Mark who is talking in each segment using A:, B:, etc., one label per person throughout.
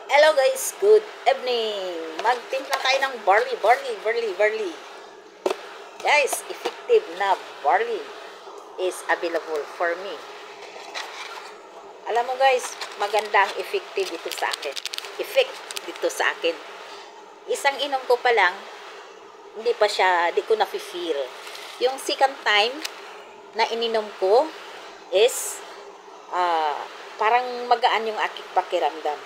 A: Hello guys, good evening. Magtimpla tayo ng barley. Guys, effective na barley is available for me. Alam mo guys, magandang effective dito sa akin. Effect dito sa akin. Isang inom ko pa lang, di ko na-feel. Yung second time na ininom ko is parang magaan yung aking pakiramdam.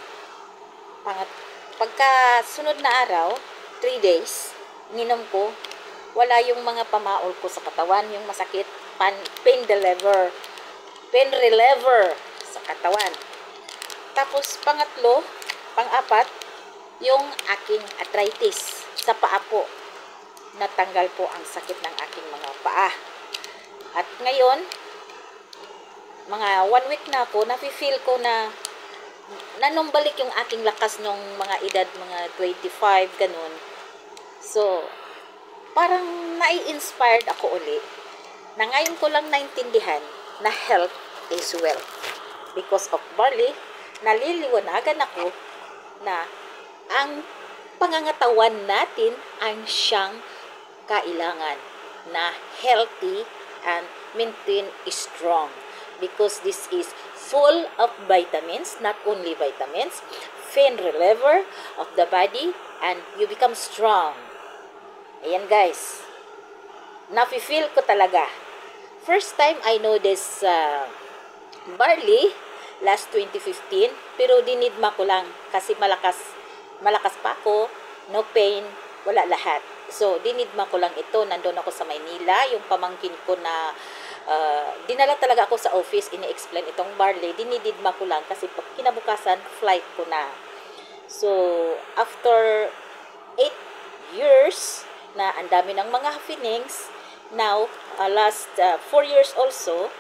A: Pagka sunod na araw, 3 days, ininom ko, wala yung mga pamaol ko sa katawan, yung masakit, pain reliever sa katawan. Tapos pang-apat, yung aking arthritis sa paa po. Natanggal po ang sakit ng aking mga paa. At ngayon, mga 1 week na ako, nafe-feel ko na nanumbalik yung aking lakas nung mga edad, mga 25, ganun. So, parang nai-inspired ako uli na ngayon ko lang naintindihan na health is wealth. Because of barley, naliliwanagan ako na ang pangangatawan natin ang siyang kailangan na healthy and maintain strong. Because this is full of vitamins, not only vitamins, pain reliever of the body, and you become strong. Ayan guys, nafe-feel ko talaga. First time I know this barley, last 2015, pero dinidma ko lang kasi malakas pa ako, no pain, wala lahat. So, dinidma ko lang ito, nandun ako sa Maynila, yung pamangkin ko na dinala talaga ako sa office, ini-explain itong barley, dinididma ko lang kasi kinabukasan, flight ko na. So, after 8 years, na ang dami ng mga happenings, now, last 4 years also,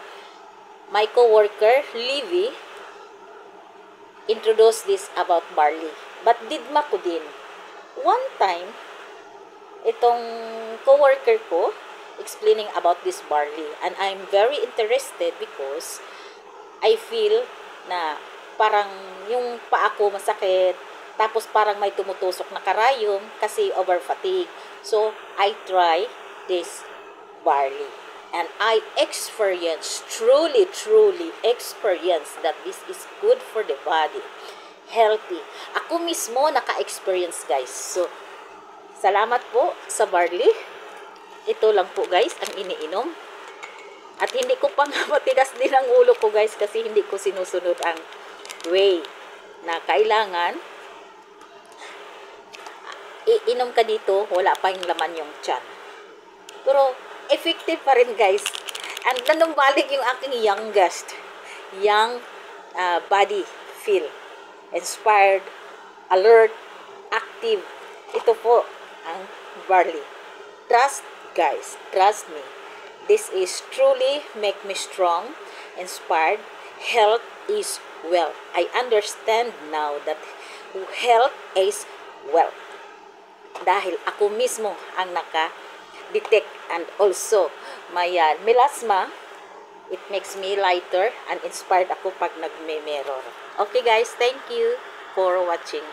A: my co-worker, Livy, introduced this about barley. But didma ko din. One time, itong co-worker ko, explaining about this barley, and I'm very interested because I feel na parang yung paa ko masakit, tapos parang may tumutusok na karayom kasi over fatigue. So I try this barley and I experience, truly experience that this is good for the body, healthy. Ako mismo naka-experience guys. So salamat po sa barley. Ito lang po guys ang iniinom. At hindi ko pa nga matigas din ang ulo ko guys kasi hindi ko sinusunod ang way na kailangan iinom ka dito, wala pa yung laman yung tiyan. Pero effective pa rin guys. And nanumbalik yung aking young body feel. Inspired, alert, active. Ito po ang barley. Trust guys, trust me. This is truly make me strong, inspired. Health is wealth. I understand now that health is wealth. Dahil ako mismo ang naka-detect, and also my melasma, it makes me lighter and inspired ako pag nagme-mirror. Okay guys, thank you for watching.